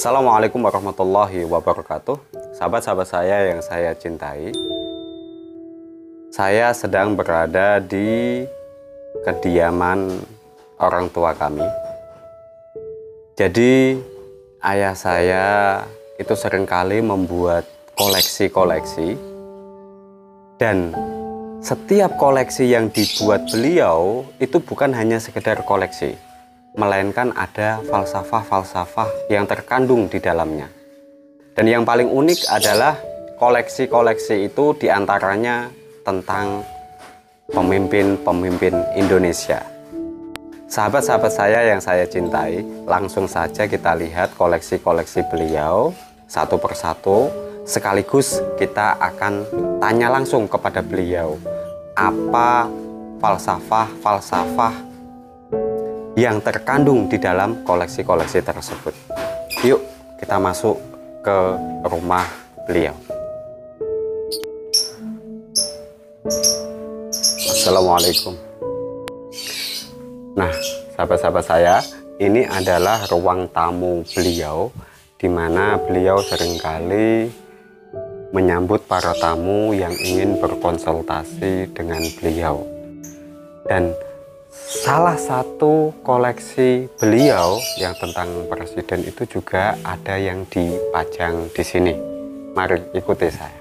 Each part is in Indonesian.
Assalamualaikum warahmatullahi wabarakatuh. Sahabat-sahabat saya yang saya cintai, saya sedang berada di kediaman orang tua kami. Jadi ayah saya itu seringkali membuat koleksi-koleksi, dan setiap koleksi yang dibuat beliau itu bukan hanya sekedar koleksi, melainkan ada falsafah-falsafah yang terkandung di dalamnya. Dan yang paling unik adalah koleksi-koleksi itu diantaranya tentang pemimpin-pemimpin Indonesia. Sahabat-sahabat saya yang saya cintai, langsung saja kita lihat koleksi-koleksi beliau satu persatu, sekaligus kita akan tanya langsung kepada beliau apa falsafah-falsafah yang terkandung di dalam koleksi-koleksi tersebut. Yuk kita masuk ke rumah beliau. Assalamualaikum. Nah, sahabat-sahabat saya, ini adalah ruang tamu beliau, di mana beliau seringkali menyambut para tamu yang ingin berkonsultasi dengan beliau. Dan salah satu koleksi beliau yang tentang presiden itu juga ada yang dipajang di sini. Mari ikuti saya.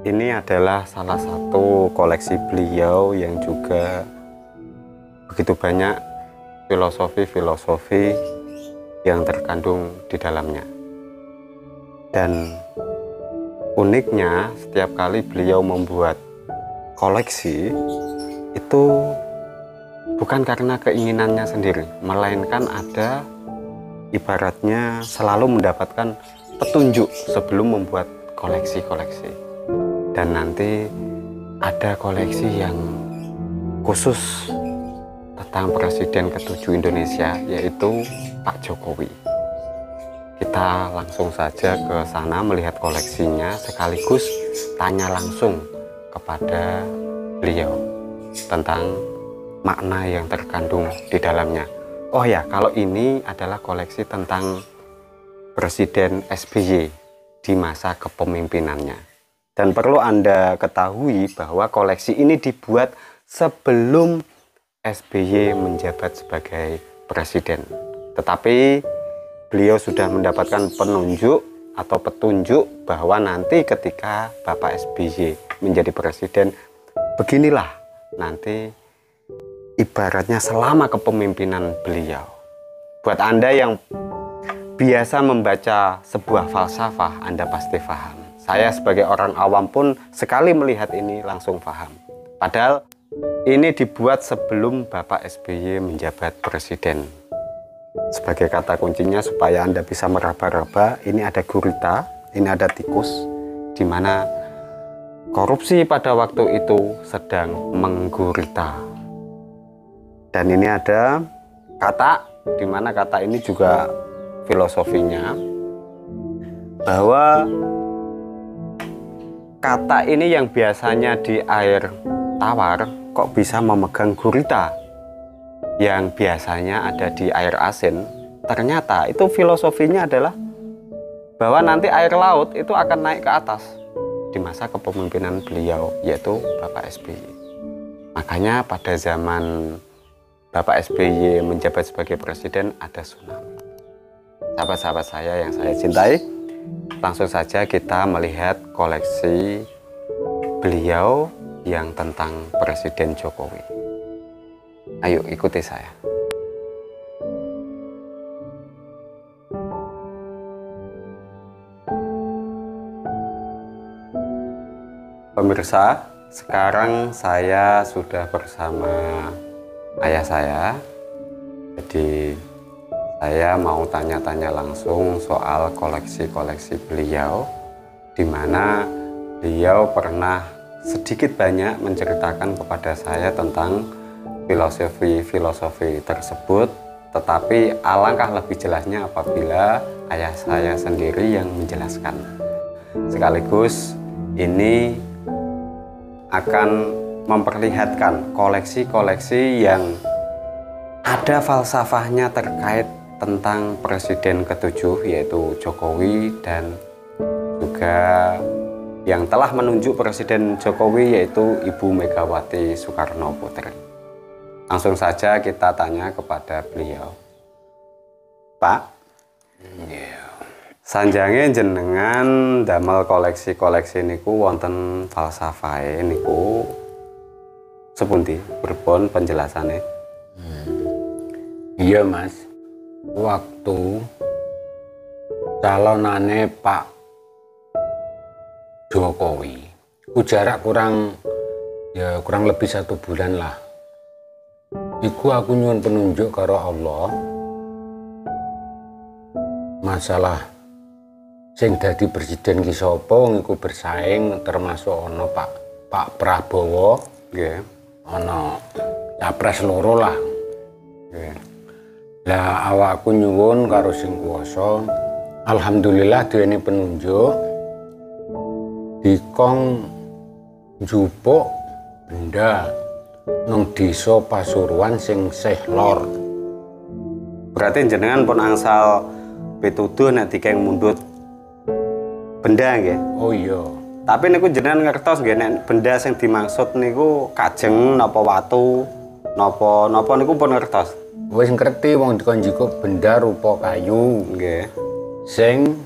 Ini adalah salah satu koleksi beliau yang juga begitu banyak filosofi-filosofi yang terkandung di dalamnya. Dan uniknya, setiap kali beliau membuat koleksi itu bukan karena keinginannya sendiri, melainkan ada ibaratnya selalu mendapatkan petunjuk sebelum membuat koleksi-koleksi. Dan nanti ada koleksi yang khusus tentang Presiden ke-7 Indonesia, yaitu Pak Jokowi. Kita langsung saja ke sana melihat koleksinya, sekaligus tanya langsung kepada beliau tentang makna yang terkandung di dalamnya. Oh ya, kalau ini adalah koleksi tentang Presiden SBY di masa kepemimpinannya. Dan perlu Anda ketahui bahwa koleksi ini dibuat sebelum SBY menjabat sebagai presiden. Tetapi beliau sudah mendapatkan penunjuk atau petunjuk bahwa nanti ketika Bapak SBY menjadi presiden, beginilah nanti ibaratnya selama kepemimpinan beliau. Buat Anda yang biasa membaca sebuah falsafah, Anda pasti paham. Saya sebagai orang awam pun sekali melihat ini langsung paham. Padahal ini dibuat sebelum Bapak SBY menjabat presiden. Sebagai kata kuncinya supaya Anda bisa meraba-raba, ini ada gurita, ini ada tikus, di mana korupsi pada waktu itu sedang menggurita. Dan ini ada kata, di mana kata ini juga filosofinya bahwa kata ini yang biasanya di air tawar kok bisa memegang gurita yang biasanya ada di air asin. Ternyata itu filosofinya adalah bahwa nanti air laut itu akan naik ke atas di masa kepemimpinan beliau, yaitu Bapak SBY. Makanya pada zaman Bapak SBY menjabat sebagai presiden ada tsunami. Sahabat-sahabat saya yang saya cintai, langsung saja kita melihat koleksi beliau yang tentang Presiden Jokowi. Ayo ikuti saya. Pemirsa, sekarang saya sudah bersama ayah saya. Jadi saya mau tanya-tanya langsung soal koleksi-koleksi beliau, di mana beliau pernah sedikit banyak menceritakan kepada saya tentang filosofi-filosofi tersebut. Tetapi alangkah lebih jelasnya apabila ayah saya sendiri yang menjelaskan. Sekaligus ini akan memperlihatkan koleksi-koleksi yang ada falsafahnya terkait tentang Presiden ke-7 yaitu Jokowi dan juga yang telah menunjuk Presiden Jokowi yaitu Ibu Megawati Soekarno Putri. Langsung saja kita tanya kepada beliau. Pak, sanjange jenengan damel koleksi-koleksi niku wonten falsafahe niku sepundi berpun penjelasannya? Iya Mas, waktu calonane Pak Jokowi, jarak kurang lebih 1 bulan lah. Iku aku nyuwun penunjuk karo Allah. Masalah sing dadi presiden ki sapa iku bersaing termasuk ana Pak Prabowo, Nggih. ana capres loro lah. Nggih. Lah awakku nyuwun karo sing kuwasa, alhamdulillah duweni penunjuk dikong njupuk benda nang desa Pasuruan sing sih lor. Berarti jenengan pun angsal pituduh nek dikeng mundut benda nggih. Oh iya. Tapi niku jenengan ngertos nggih nek benda sing dimaksud niku kajeng napa watu napa niku pun ngertos. Wis ngerti wong dikon njupuk benda rupa kayu Nggih. sing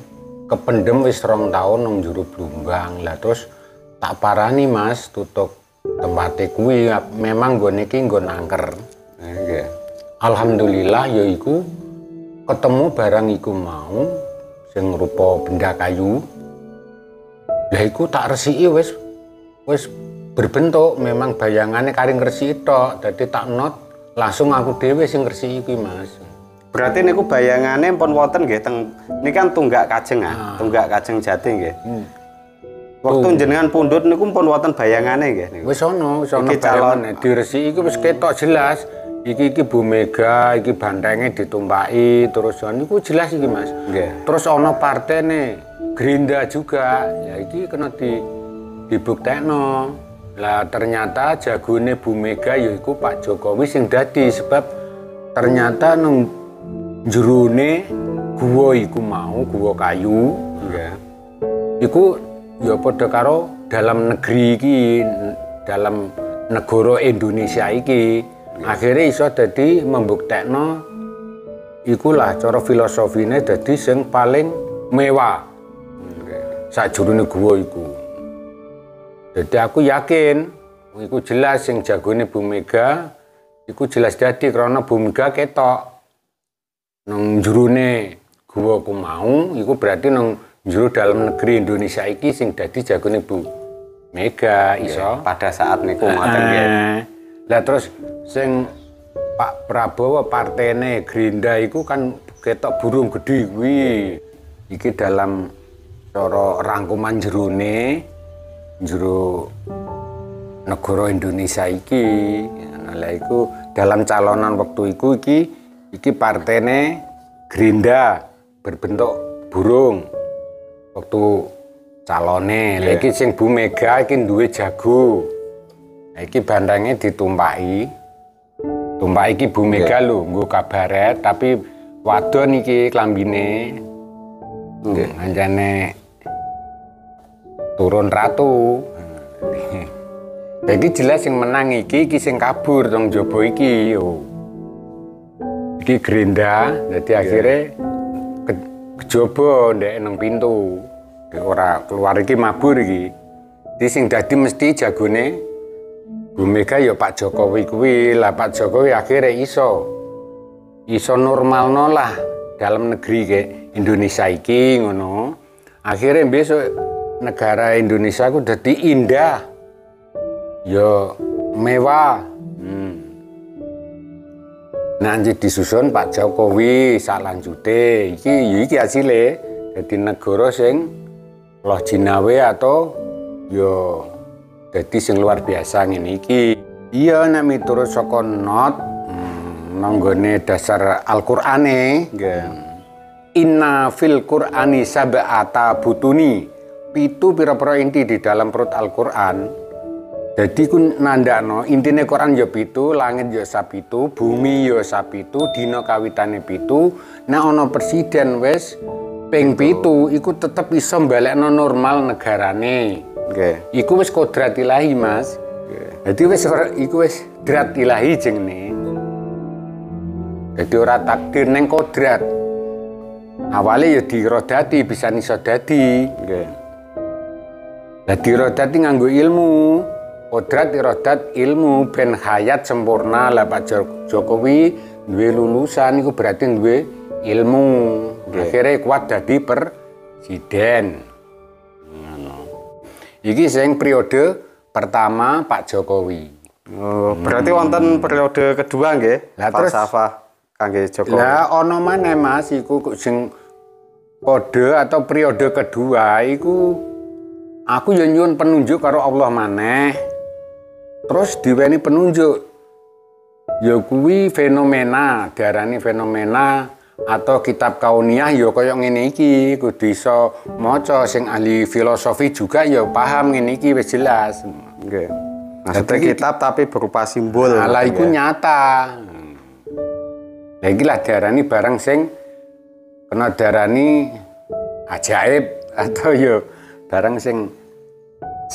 kependem wis 2 tahun nang njero blumbang. Lah terus tak parani Mas tutup tempate kuwi memang nggone iki nggon angker. Nggih. Alhamdulillah yaiku ketemu barang iku mau sing rupa benda kayu. Lah iku tak resiki wis berbentuk memang bayangannya karing resiki tok. Dadi tak not langsung aku dhewe sing resiki kuwi Mas. Berarti niku bayangannya pun wonten nggih teng niki kan tunggak kajeng tunggak kajeng jati nggih. Waktu jenengan pundhut niku pun wonten bayangane nggih niku. Wis ana Iki calon diresiki iku wis ketok jelas. Iki Bu Mega, iki bantenge ditumpaki terus niku jelas iki Mas. Nggih. Terus ana partene Gerindra juga. Ya iki kena dibuktekno. Lah ternyata jagone Bu Mega yaiku Pak Jokowi sing dadi sebab ternyata nang jerone guwa iku mau guwa kayu. Nggih. Iku ya padha karo dalam negeri iki, dalam negara Indonesia iki. Akhirnya iso dadi membuktekno ikulah cara filosofine dadi sing paling mewah. Sajroning guwa iku. Jadi aku yakin iku jelas sing jagone Bu Mega iku jelas dadi karena Bu Mega ketok nang jerone guwa ku mau iku berarti nang jero dalam negeri Indonesia iki sing dadi jagone Bu Mega iso Pada saat niku ngoten nggih. Lah terus sing Pak Prabowo partene Gerindra iku kan ketok burung gede kuwi. Iki dalam cara rangkuman jerone jero negara Indonesia iki. Lah iku dalam calonan waktu iku iki partene Gerindra berbentuk burung waktu calone. Lah iki sing Bu Mega iki duwe jago. Iki bandangnya ditumpaki. Tumpaki iki Bu Mega lho, nggo kabaret tapi wadon iki klambine. Anjane turun ratu. Jadi jelas yang menang iki sing kabur tong jaba iki yo. Iki Gerindra, jadi akhirnya kejaba ndek nang pintu. Ora keluar iki mabur iki. Di sing dadi mesti jagone Bu Mega ya Pak Jokowi kuwi. Lah Pak Jokowi akhirnya iso normalno lah dalam negeri ke Indonesia iki ngono. Akhirnya besok negara Indonesia ku dadi indah. Ya mewah. Nanti disusun Pak Jokowi salanjute iki hasilnya dadi negara sing loh jinawe atau ya dadi sing luar biasa ngene iki. Iya nek miturut saka not nanggone dasar Al-Qur'ane inna fil Qur'ani sab'ata butuni, 7 pira-pira inti di dalam perut Al-Qur'an Jadi ku nandakno intine Quran ya 7, langit ya sapitu, bumi ya sapitu, dina kawitane 7. Nek ana presiden wis ping 7 iku tetep iso mbalekno normal negarane. Nggih. Iku wis kodrat ilahi, Mas. Jadi wis iku wis drat ilahi jenenge. Jadi ora takdir neng kodrat. Awalnya ya dirodati bisa iso dadi. Nggih. Lah dirodati nganggo ilmu. Kodrat irodat ilmu ben hayat sempurna. Lah Pak Jokowi duwe lulusan iku berarti duwe ilmu. Akhirnya kuat dadi presiden. Iki sing periode pertama Pak Jokowi. Oh, berarti wonten periode kedua nggih? Lah, terus- Falsafah kangge Jokowi. Lah ana maneh Mas iku sing kode atau periode kedua iku aku yo nyuwun penunjuk karo Allah maneh. Terus diweni penunjuk. Ya kuwi fenomena, diarani fenomena atau kitab kauniyah ya kaya ngene iki, kudu iso maca sing ahli filosofi juga ya paham ngene iki wis jelas. Nggih. Maksudnya Jadi- kitab tapi berupa simbol. Lah gitu iku ya. nyata. Lah iki lah diarani barang sing kena diarani ajaib atau yo barang sing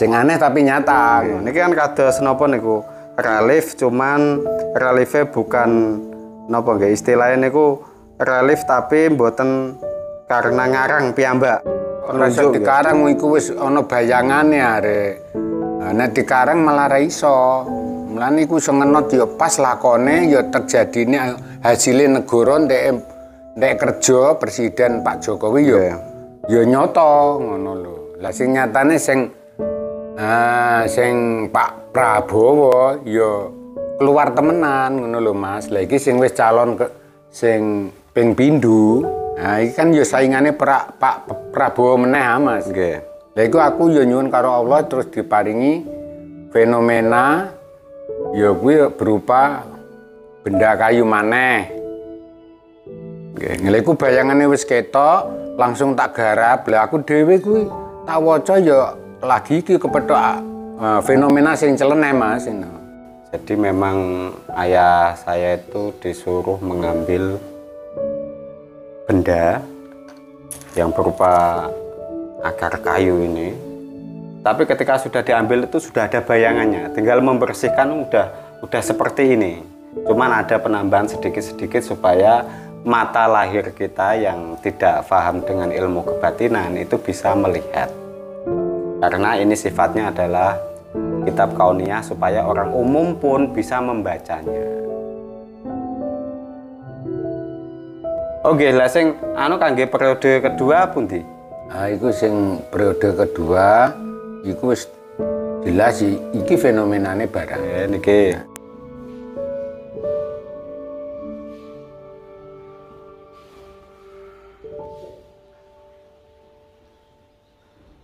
aneh tapi nyata. Niki kan kados napa niku? Relief cuman reliefnya bukan napa nggih istilahnya niku relief tapi mboten karena ngarang piyambak. Ora iso dikarang iku wis ana bayangane arek. Nah, nek dikarang malah ra iso. Mulane iku iso ngenot ya pas lakone ya terjadine hasilé negara ndek kerja presiden Pak Jokowi ya nyoto ngono lho. Lah sing nyatane sing Pak Prabowo ya keluar temenan ngono lho Mas. Lah iki sing wis calon sing ping pindho. Nah iki kan ya saingane Pak Prabowo meneh Mas. Nggih. Lah iku aku ya nyuwun karo Allah terus diparingi fenomena ya kuwi berupa benda kayu maneh. Nggih, lha iku bayangane wis ketok, langsung tak garap. Lah aku dhewe kuwi tak waca ya lagi iki kepethuk fenomena sing celeneh Mas. Jadi memang ayah saya itu disuruh mengambil benda yang berupa akar kayu ini. Tapi ketika sudah diambil itu sudah ada bayangannya, tinggal membersihkan udah seperti ini. Cuman ada penambahan sedikit-sedikit supaya mata lahir kita yang tidak paham dengan ilmu kebatinan itu bisa melihat. Karena ini sifatnya adalah kitab kauniyah supaya orang umum pun bisa membacanya. Oke, lah sing anu kangge periode kedua pundi? Nah, iku sing periode kedua iku wis jelas iki fenomenane barang. Niki.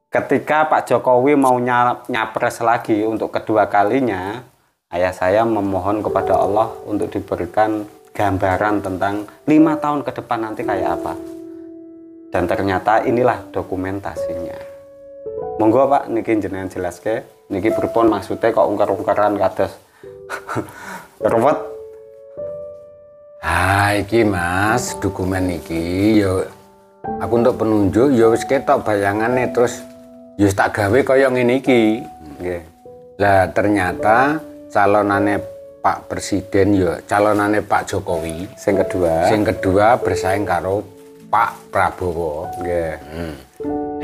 Ketika Pak Jokowi mau nyapres lagi untuk kedua kalinya, ayah saya memohon kepada Allah untuk diberikan gambaran tentang 5 tahun ke depan nanti kayak apa. Dan ternyata inilah dokumentasinya. Monggo Pak, niki jenengan jelaske, niki pripun maksudnya kok ungkar-ungkaran kados ruwet. Iki Mas, dokumen iki yo aku untuk penunjuk yo wis ketok bayangane terus yo tak gawe kaya ngene iki. Nggih. Lah ternyata calonane Pak Presiden yo calonane Pak Jokowi. Sing kedua Bersaing karo Pak Prabowo. nggih.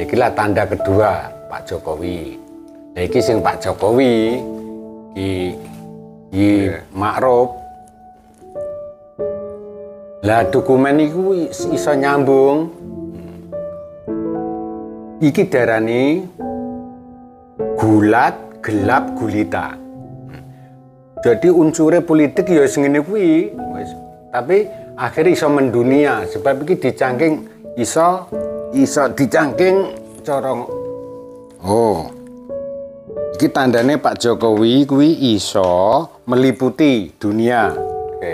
Iki lah tanda kedua Pak Jokowi. Nah, iki sing Pak Jokowi iki makruf. Lah dokumen iku iso nyambung. Iki darani gulat, gelap, gulita. Jadi unsurnya politik ya ngene kuwi. Tapi akhirnya iso mendunia sebab iki dicangking iso dicangking cara iki tandane Pak Jokowi kuwi iso meliputi dunia. Oke.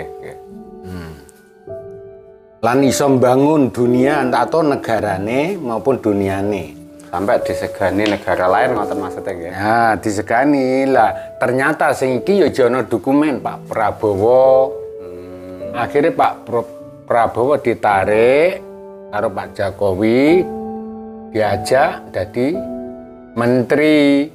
Lan iso mbangun dunia atau negarane maupun duniane. Sampai disegani negara lain ngoten maksudnya nggih. Nah, disegani lah. Ternyata sing iki ya jono dokumen Pak Prabowo. Akhirnya Prabowo ditarik karo Pak Jokowi diajak jadi Menteri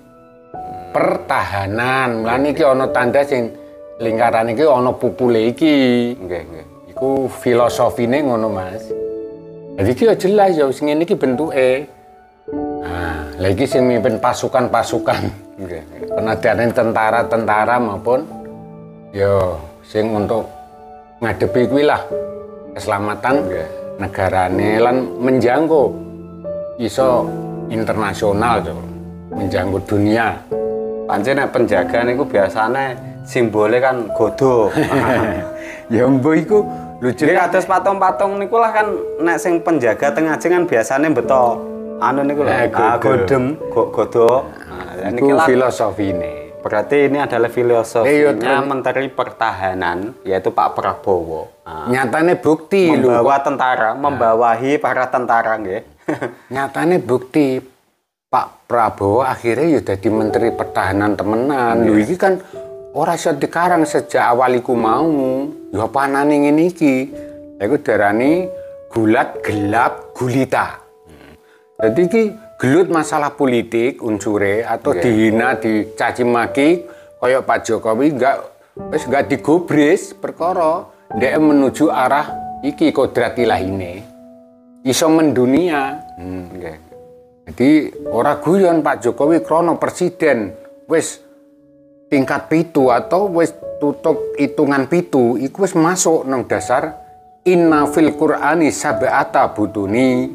Pertahanan. Lan iki ana tanda sing lingkaran iki ana pupule iki. Nggih, nggih. Iku filosofine ngono, Mas. Jadi iki ya jelas ya sing ngene iki bentuke. Nah, lagi sing mimpin pasukan-pasukan. Nggih. Penadaran tentara-tentara maupun ya sing untuk ngadepi kuwi lah keselamatan negarane lan menjangkau iso internasional tuh, menjangkau dunia. Pancen nek penjaga niku biasane simbole kan godo. Ya mbok iku lucu. Jadi kados patung-patung niku lah kan nek sing penjaga tengah kan biasane beto anu niku lho, godem, godo. Nah, Iku filosofine. Berarti ini adalah filosofinya Menteri Pertahanan, yaitu Pak Prabowo. Nah, Nyatane bukti membawa tentara, membawahi para tentara nggih. Nyatane bukti Pak Prabowo akhirnya ya jadi Menteri Pertahanan temenan. Lho iki kan ora iso dikarang sejak awal iku mau. Ya panane ngene iki. Lha iku darani gulat gelap gulita. Jadi iki gelut masalah politik unsure atau dihina, dicaci maki kaya Pak Jokowi enggak digobres perkara ndek menuju arah iki kodrat ilahine. Iso mendunia. Jadi ora guyon Pak Jokowi krono presiden wis tingkat pitu atau wis tutup hitungan pitu iku wis masuk nang dasar inna fil qur'ani sab'ata butuni.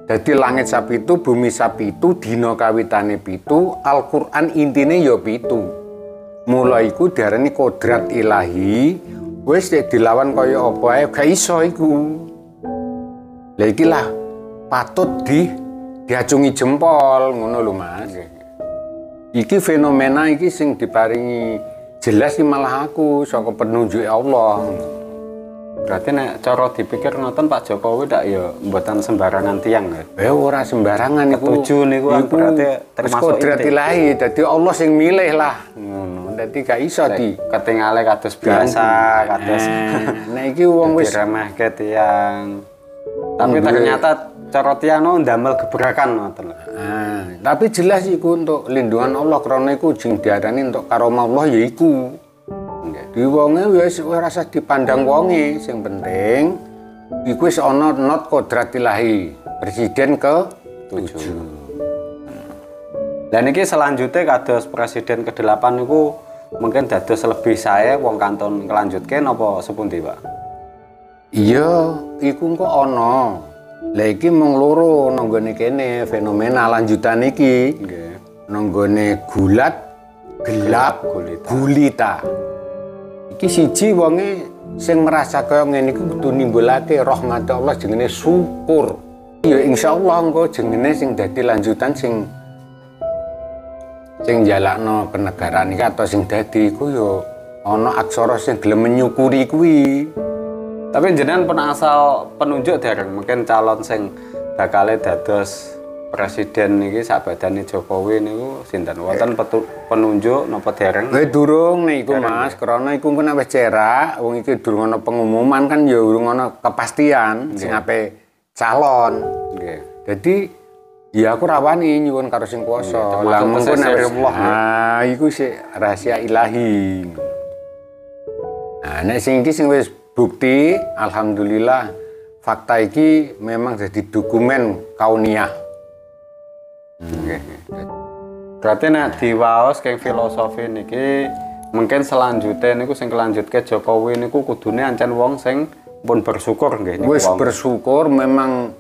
Jadi langit sapitu, bumi sapitu, dina kawitane pitu, Al-Qur'an intine ya pitu. Mulai iku diarani kodrat ilahi, wis dilawan kaya apa ae gak iso iku. Lah iki lah patut diacungi jempol ngono lho Mas. Iki fenomena iki sing diparingi jelas iki malah aku saka penunjuk Allah. Berarti nek cara dipikir ngoten Pak Jokowi ndak ya mboten sembarangan tiang ya. Ora sembarangan iku. Ketujuh niku kan berarti termasuk kodrat ilahi. Dadi Allah sing milih lah ngono. Dadi gak iso ketingale kados biasa, kados. Nek iki wong wis diremehke tiang. Tapi ternyata cara tiang no ndamel gebrakan ngoten lho. Tapi jelas iku untuk lindungan Allah karena iku jeng diarani untuk karomah Allah ya iku. Di wonge wis ora usah dipandang wonge, sing penting iku wis ana not kodrat ilahi presiden ke-7. Dan iki selanjutnya kados presiden ke-8 niku mungkin dados lebih sae wong kanton kelanjutke napa sepundi, Pak? Iya, iku kok ana. Lah iki mung loro nang gone kene fenomena lanjutan iki. Nggih. Nang gone gulat gelap gulita. Iki siji wonge sing merasa kaya ngene iku kudu nimbulake rahmat Allah jenenge syukur. Ya insyaallah engko jenenge sing dadi lanjutan sing jalakno kenegaraan iki atau sing dadi iku ya ana aksara sing gelem menyukuri kuwi. Tapi jenengan pun asal penunjuk dereng mungkin calon sing bakale dados presiden niki sakbadane Jokowi niku sinten? Wonten penunjuk napa dereng? Durung niku Mas, karena iku kena wis cerak, wong iki durung ana pengumuman kan ya durung ana kepastian sing ape calon. Nggih. Dadi ya aku rawani nyuwun karo sing kuwasa. Lah mengko nek iku sik rahasia ilahi. Nah, nek sing iki sing wis bukti alhamdulillah fakta iki memang jadi dokumen kauniyah. Berarti nek diwaos kayak filosofi niki mungkin selanjutnya niku sing kelanjutke Jokowi niku kudune ancen wong sing pun bersyukur nggih niku. Wis bersyukur memang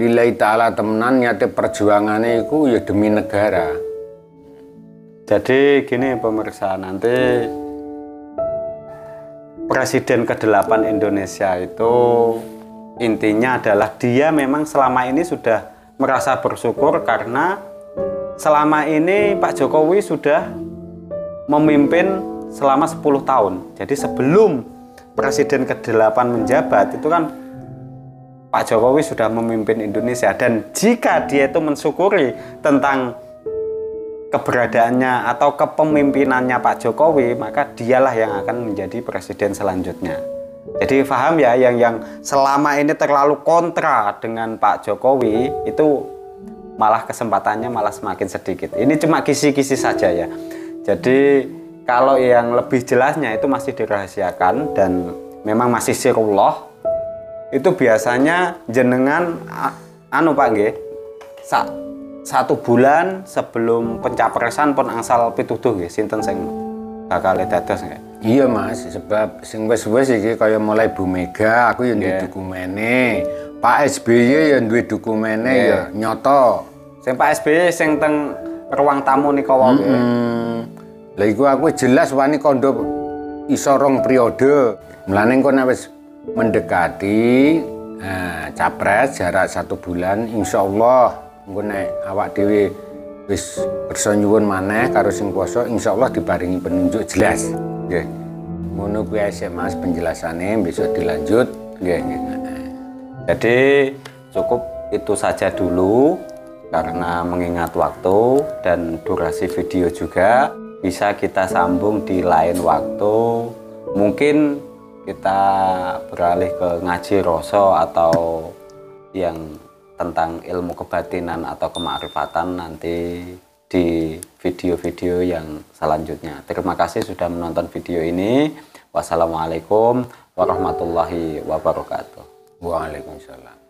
lillahi ta'ala temenan nyate perjuangannya iku ya demi negara. Jadi gini pemirsa, nanti Presiden ke-8 Indonesia itu intinya adalah dia memang selama ini sudah merasa bersyukur karena selama ini Pak Jokowi sudah memimpin selama 10 tahun. Jadi sebelum Presiden ke-8 menjabat itu kan Pak Jokowi sudah memimpin Indonesia, dan jika dia itu mensyukuri tentang keberadaannya atau kepemimpinannya Pak Jokowi, maka dialah yang akan menjadi presiden selanjutnya. Jadi paham ya, yang selama ini terlalu kontra dengan Pak Jokowi itu malah kesempatannya malah semakin sedikit. Ini cuma kisi-kisi saja ya. Jadi kalau yang lebih jelasnya itu masih dirahasiakan dan memang masih sirullah. Itu biasanya jenengan Pak nggih, 1 bulan sebelum pencapresan pun angsal pituduh nggih sinten sing bakal dados nggih. Iya Mas, sebab sing wis-wis iki kaya mulai Bu Mega aku ya duwe dokumene. Pak SBY ya duwe dokumene ya nyoto. Sing Pak SBY sing teng ruang tamu nika wae. Lah iku aku jelas wani kondo iso 2 periode. Mulane engko nek wis mendekati capres jarak 1 bulan, insyaallah engko nek awak dhewe wis kersa nyuwun maneh karo sing kuwasa, insyaallah diparingi penunjuk jelas. Nggih. Ngono kuwi ae Mas penjelasane, besok dilanjut. Nggih. Jadi cukup itu saja dulu karena mengingat waktu dan durasi video juga, bisa kita sambung di lain waktu. Mungkin kita beralih ke ngaji roso atau yang tentang ilmu kebatinan atau kemakrifatan nanti di video-video yang selanjutnya. Terima kasih sudah menonton video ini. Wassalamualaikum warahmatullahi wabarakatuh. Waalaikumsalam.